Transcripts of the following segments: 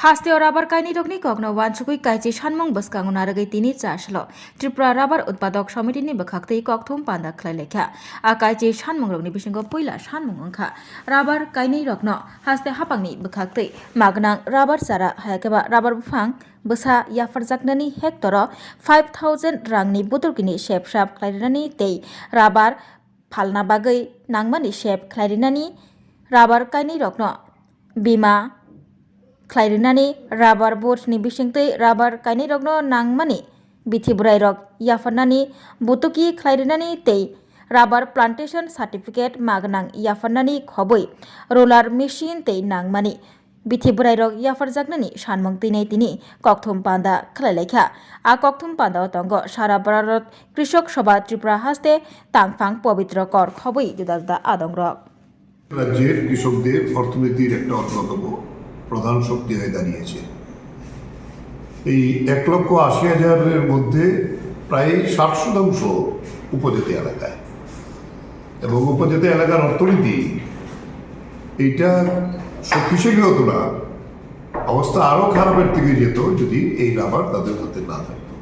Hasteo rabar kaini rokni kokno wansukui kaichi sanmung bwskango naragai tini chaslo Tripura rabar utpadok somitini bwkhaktwi kokthum panda khlai lekha a kaichi sanmung rokni bisingo puila sanmung wngkha rabar kaini rokno haste hapangni bwkhaktwi magnang rabar chara hayakeba rabar bufang bwsa yafarjaknani hektoro 5000 rangni buturkini sepsap khlairinani tei rabar phalna bagwi nangmani sep khlairinani rabar kaini rokno bima khlairinani rabar board ni bisingtwi rabar kaini rokno nangmani bithi burai rok yafarnani butuki khlairinani tei rabar plantation certificate magnang yafarnani khobui roller machine tei nangmani bithi burai rok yafarjaknani sanmung tinai tini kokthum panda khlailekha a kokthum panda tongo sara bharat kৃষক সভা ত্রিপুরা হাস্তে তাংফাং পবিত্র কর খবই জুদা জুদা আদংরক রাজ্যের কৃষকদের অর্থনীতির একটা অন্যতম প্রধান শক্তি হয়ে দাঁড়িয়েছে। এই 1,80,000-এর মধ্যে প্রায় 60% উপজাতি এলাকায়, এবং উপজাতি এলাকার অর্থনীতি এইটা শক্তিশালী হতো না, অবস্থা আরও খারাপের দিকে যেত যদি এই রাবার তাদের হাতে না থাকতো।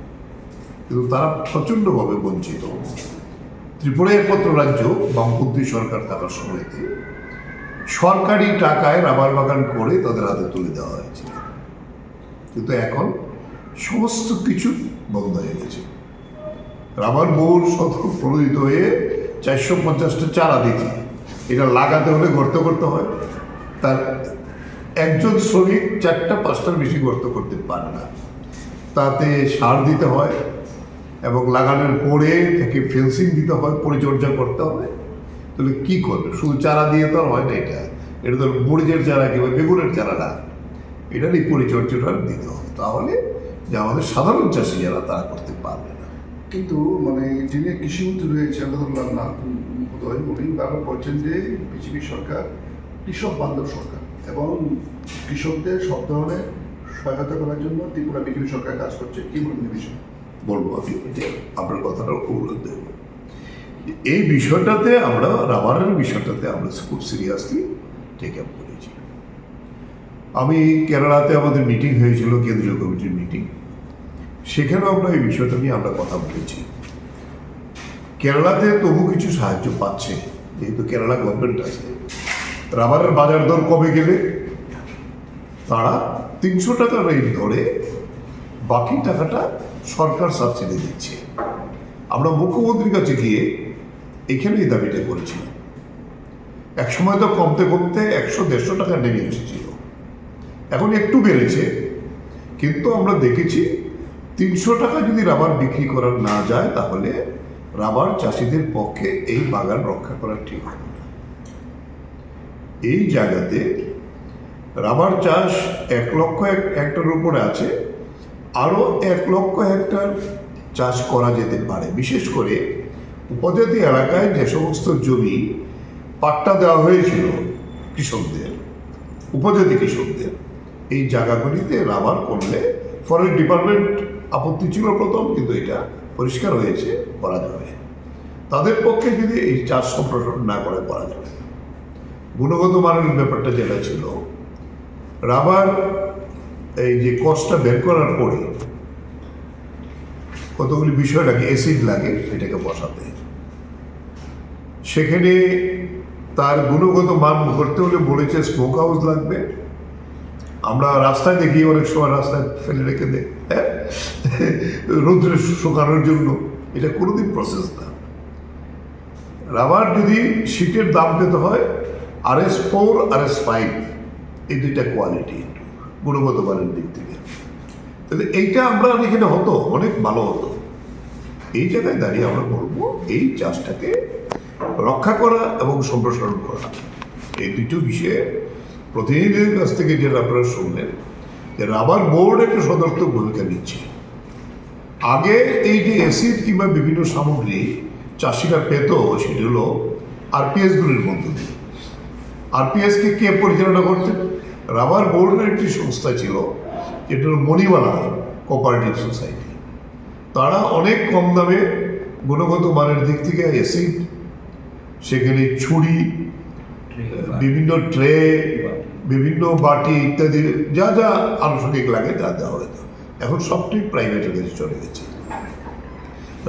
কিন্তু তারা প্রচণ্ডভাবে বঞ্চিত। ত্রিপুরা একমাত্র রাজ্য বামপন্থী সরকার থাকার সময়তে সরকারি টাকায় রাবার বাগান করে তাদের হাতে তুলে দেওয়া হয়েছিল, কিন্তু এখন সমস্ত কিছু বন্ধ হয়ে গেছে। রাবার বোর্ড প্রণোদিত হয়ে 450টা চারা দিতে, এটা লাগাতে হলে গর্ত করতে হয়, তার একজন শ্রমিক 4-5টার বেশি গর্ত করতে পারে না, তাতে সার দিতে হয় এবং লাগানোর পরে থেকে ফেন্সিং দিতে হয়, পরিচর্যা করতে হয়। তাহলে কী করবে? শুধু চারা দিয়ে তো আর হয় না, এটা তো মরিচের চারা কিংবা বেগুনের চারা না, এটারই পরিচর্যাটা দিতে হবে, তাহলে যে আমাদের সাধারণ চাষি যারা তারা করতে পারবে না। কিন্তু যিনি কৃষিমন্ত্রী রয়েছেন উনি বারবার বলছেন যে বিজেপি সরকার কৃষক বান্ধব সরকার এবং কৃষকদের সব ধরনের সহায়তা করার জন্য ত্রিপুরা বিজেপি সরকার কাজ করছে। কি বলবেন এই বিষয়ে? বলবো আমি আপনার কথাটা উল্লেখ দেব। এই বিষয়টাতে আমরা রাবারের বিষয়টাতে আমরা খুব সিরিয়াসলি টেক আপ করেছি। আমি কেরালাতে আমাদের মিটিং হয়েছিল, কেন্দ্রীয় কমিটির মিটিং, সেখানেও আমরা এই বিষয়টা নিয়ে আমরা কথা বলেছি। কেরালাতে তবু কিছু সাহায্য পাচ্ছে, যেহেতু কেরালা গভর্নমেন্ট আছে। রাবারের বাজার দর কমে গেলে তারা 300 টাকা রেট ধরে বাকি টাকাটা সরকার সাবসিডি দিচ্ছে। আমরা মুখ্যমন্ত্রীর কাছে গিয়ে এখানেই দাবিটা করেছিলাম। একসময় তো কমতে কমতে 100-150 টাকা নেমে এসেছিল, এখন একটু বেড়েছে, কিন্তু আমরা দেখেছি 300 টাকা যদি রাবার বিক্রি করা না যায় তাহলে রাবার চাষিদের পক্ষে এই বাগান রক্ষা করা ঠিক হবে না। এই জায়গাতে রাবার চাষ 1 লক্ষ হেক্টরের উপরে আছে, আরও 1 লক্ষ হেক্টর চাষ করা যেতে পারে। বিশেষ করে উপজাতি এলাকায় যে সমস্ত জমি পাট্টা দেওয়া হয়েছিল কৃষকদের, উপজাতি কৃষকদের, এই জায়গাগুলিতে রাবার করলে ফরেস্ট ডিপার্টমেন্ট আপত্তি ছিল প্রথম, কিন্তু এটা পরিষ্কার হয়েছে, করা যাবে। তাদের পক্ষে যদি এই চাষ সম্প্রসারণ না করে করা যাবে না। গুণগত মানের ব্যাপারটা যেটা ছিল, রাবার এই যে কষ্টটা বের করার পরে কতগুলি বিষয় লাগে, অ্যাসিড লাগে এটাকে বসাতে, সেখানে তার গুণগত মান করতে হলে বলেছে স্মোক হাউস লাগবে। আমরা রাস্তায় দেখি অনেক সময় রাস্তায় ফেলে রেখে দেয়, রৌদ্রে শুকানোর জন্য, এটা কোনোদিন প্রসেস না। রাবার যদি শীটের দাম পেতে হয় RS4 RS5, এই দুইটা কোয়ালিটি গুণগত মানের দিক থেকে, তাহলে এইটা আমরা এখানে হতো, অনেক ভালো হতো। এই জায়গায় দাঁড়িয়ে আমরা বলবো এই চাষটাকে রক্ষা করা এবং সম্প্রসারণ করা, এই দুটো বিষয়ে প্রতিনিধিদের কাছ থেকে যেটা আপনারা শুনলেন, যে রাবার বোর্ড একটা সদর্থক ভূমিকা নিচ্ছে। আগে এই যে অ্যাসিড কিংবা বিভিন্ন সামগ্রী চাষিরা পেত, সেটা হলো RPS-গুলির মধ্য দিয়ে। RPS-কে কে পরিচালনা করতেন? রাবার বোর্ডের একটি সংস্থা ছিল, যেটা হল মণিমালা কোঅপারেটিভ সোসাইটি। তারা অনেক কম দামে গুণগত মানের দিক থেকে অ্যাসিড, সেখানে ছুরি, বিভিন্ন ট্রে, বিভিন্ন বাটি ইত্যাদি যা যা আনুষঙ্গিক লাগে তা দেওয়া হতো। এখন সবটাই প্রাইভেটের কাছে চলে গেছে।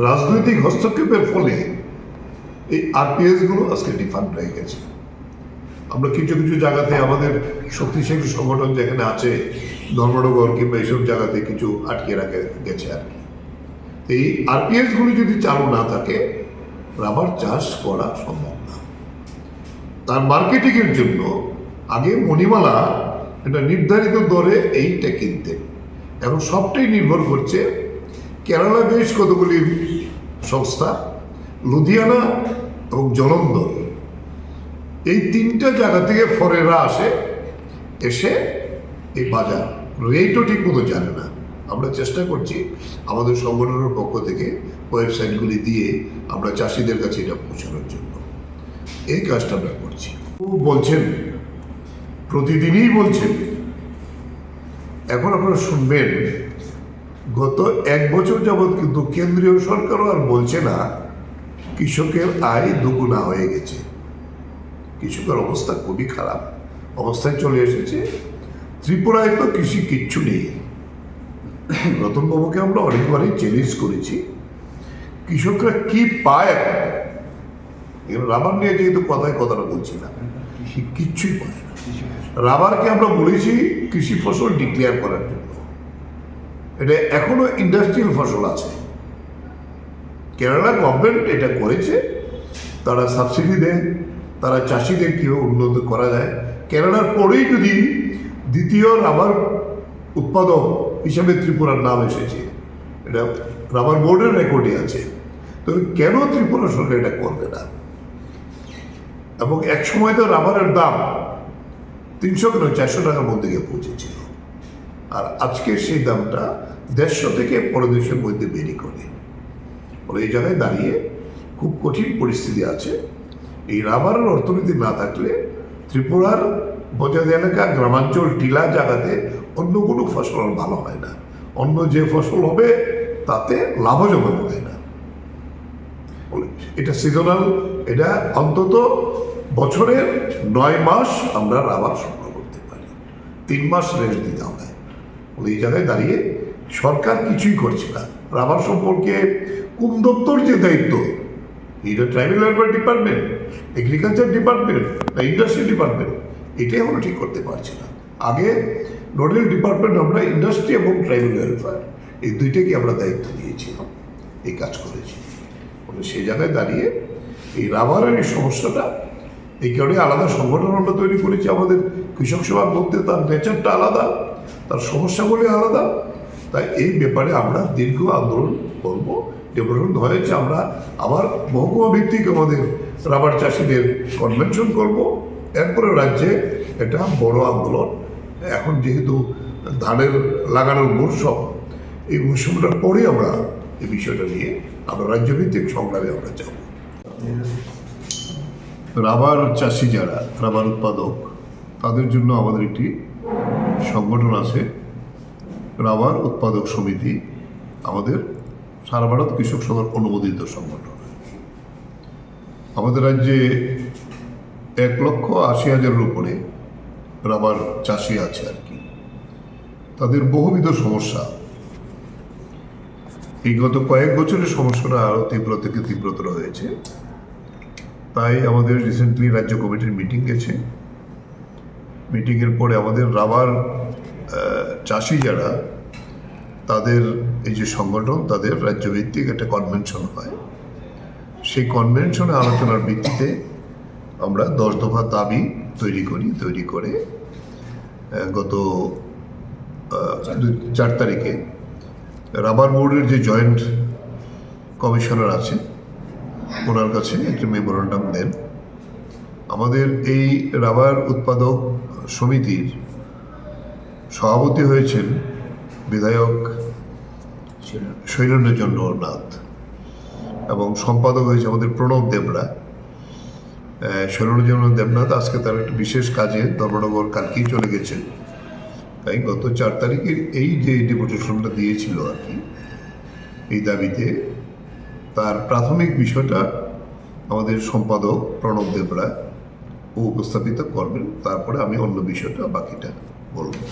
রাজনৈতিক হস্তক্ষেপের ফলে এই আরপিএসগুলো আজকে ডিফান্ড হয়ে গেছে। আমরা কিছু কিছু জায়গাতে আমাদের শক্তিশালী সংগঠন যেখানে আছে, ধর্মনগর কিংবা এইসব জায়গাতে কিছু আটকে রাখে গেছে আর কি। এই আরপিএসগুলো যদি চালু না থাকে রাবার চাষ করা সম্ভব না। তার মার্কেটিংয়ের জন্য আগে মণিমালা একটা নির্ধারিত দরে এইটা কিনতেন, এখন সবটাই নির্ভর করছে কেরালা বেশ কতগুলি সংস্থা, লুধিয়ানা এবং জলন্ধর, এই তিনটা জায়গা থেকে ফরেরা এসে এই বাজার রেটও ঠিক মতো জানে না। আমরা চেষ্টা করছি আমাদের সংগঠনের পক্ষ থেকে ওয়েবসাইটগুলি দিয়ে আমরা চাষিদের কাছে এটা পৌঁছানোর জন্য এই কাজটা আমরা করছি। বলছেন, প্রতিদিনই বলছেন। এখন আপনারা শুনবেন, গত 1 বছর যাবৎ কিন্তু কেন্দ্রীয় সরকারও আর বলছে না কৃষকের আয় দুগুণা হয়ে গেছে। কৃষকের অবস্থা খুবই খারাপ অবস্থায় চলে এসেছে। ত্রিপুরায় তো কৃষি কিচ্ছু নেই। রতনবাবুকে আমরা অনেকবারই চ্যালেঞ্জ করেছি, কৃষকরা কি পায় এখন। রাবার নিয়ে যেহেতু কথাটা বলছি না, কিচ্ছুই পায় না। রাবারকে আমরা বলেছি কৃষি ফসল ডিক্লেয়ার করার জন্য, এটা এখনো ইন্ডাস্ট্রিয়াল ফসল আছে। কেরালা গভর্নমেন্ট এটা করেছে, তারা সাবসিডি দেয়, তারা চাষিদের কীভাবে উন্নত করা যায়। কেরালার পরেই যদি দ্বিতীয় রাবার উৎপাদক হিসাবে ত্রিপুরার নাম এসেছে, এটা রাবার বোর্ডের রেকর্ডে আছে। তবে কেন ত্রিপুরা সরকার এটা করবে না? এবং এক সময় তো রাবারের দাম 300 কেন 400 টাকার মধ্যে গিয়ে পৌঁছেছিল, আর আজকে সেই দামটা 150 থেকে 1500 মধ্যে বেরি করে। ফলে এই জায়গায় দাঁড়িয়ে খুব কঠিন পরিস্থিতি আছে। এই রাবারের অর্থনীতি না থাকলে ত্রিপুরার বজায় এলাকা, গ্রামাঞ্চল, টিলা জায়গাতে অন্য কোনো ফসল আর ভালো হয় না। অন্য যে ফসল হবে তাতে লাভজনক হয় না। এটা সিজনাল, এটা অন্তত বছরের 9 মাস আমরা রাবার সংগ্রহ করতে পারি, 3 মাস রেস্ট দিতে হবে। এই জায়গায় দাঁড়িয়ে সরকার কিছুই করছে না। রাবার সম্পর্কে কোন দপ্তর যে দায়িত্ব, এটা tribal welfare department, agriculture department না ইন্ডাস্ট্রি ডিপার্টমেন্ট, এটাই আমরা ঠিক করতে পারছি না। আগে নোডাল ডিপার্টমেন্ট আমরা ইন্ডাস্ট্রি এবং ট্রাইবাল ওয়েলফেয়ার এই দুইটাকে আমরা দায়িত্ব দিয়েছিলাম, এই কাজ করেছি। সেই জায়গায় দাঁড়িয়ে এই রাবারের এই সমস্যাটা, এই কারণে আলাদা সংগঠন আমরা তৈরি করেছি। আমাদের কৃষক সভার মধ্যে তার নেচারটা আলাদা, তার সমস্যাগুলি আলাদা। তাই এই ব্যাপারে আমরা দীর্ঘ আন্দোলন করব। ডেভেলপমেন্ট হয়েছে, আমরা আবার মহকুমা ভিত্তিক আমাদের রাবার চাষিদের কনভেনশন করব। এরপরে রাজ্যে এটা বড় আন্দোলন। এখন যেহেতু ধানের লাগানোর মরশুম, এই মরশুমটার পরে আমরা এই বিষয়টা নিয়ে আমরা রাজ্যভিত্তিক সংগ্রামে আমরা যাব। রাবার চাষি যারা রাবার উৎপাদক, তাদের জন্য আমাদের একটি সংগঠন আছে, রাবার উৎপাদক সমিতি। আমাদের সারা ভারত কৃষক সভার অনুমোদিত সংগঠন। আমাদের রাজ্যে 1,80,000-এর উপরে রাবার চাষি আছে আর কি। তাদের বহুবিধ সমস্যা, এই গত কয়েক বছরের সমস্যাটা আরও তীব্র থেকে তীব্রতর হয়েছে। তাই আমাদের রিসেন্টলি রাজ্য কমিটির মিটিং গেছে। মিটিংয়ের পরে আমাদের রাবার চাষি যারা, তাদের এই যে সংগঠন, তাদের রাজ্যভিত্তিক একটা কনভেনশন হয়। সেই কনভেনশনে আলোচনার ভিত্তিতে আমরা 10 দফা দাবি তৈরি করে গত 4 তারিখে রাবার বোর্ডের যে জয়েন্ট কমিশনার আছে ওনার কাছে একটি মেমোরেন্ডাম দেন। আমাদের এই রাবার উৎপাদক সমিতির সভাপতি হয়েছেন বিধায়ক শৈলেন্দ্রচন্দ্র নাথ, এবং সম্পাদক হয়েছে আমাদের প্রণব দেবরা। শৈলেন্দ্রচন্দ্র দেবনাথ আজকে তার একটা বিশেষ কাজে ধর্মনগর কালকেই চলে গেছেন। তাই গত 4 তারিখের এই যে ডেপুটেশনটা দিয়েছিল আর কি, এই দাবিতে তার প্রাথমিক বিষয়টা আমাদের সম্পাদক প্রণব দেবরা উপস্থাপিত করবেন, তারপরে আমি অন্য বিষয়টা বাকিটা বলবো।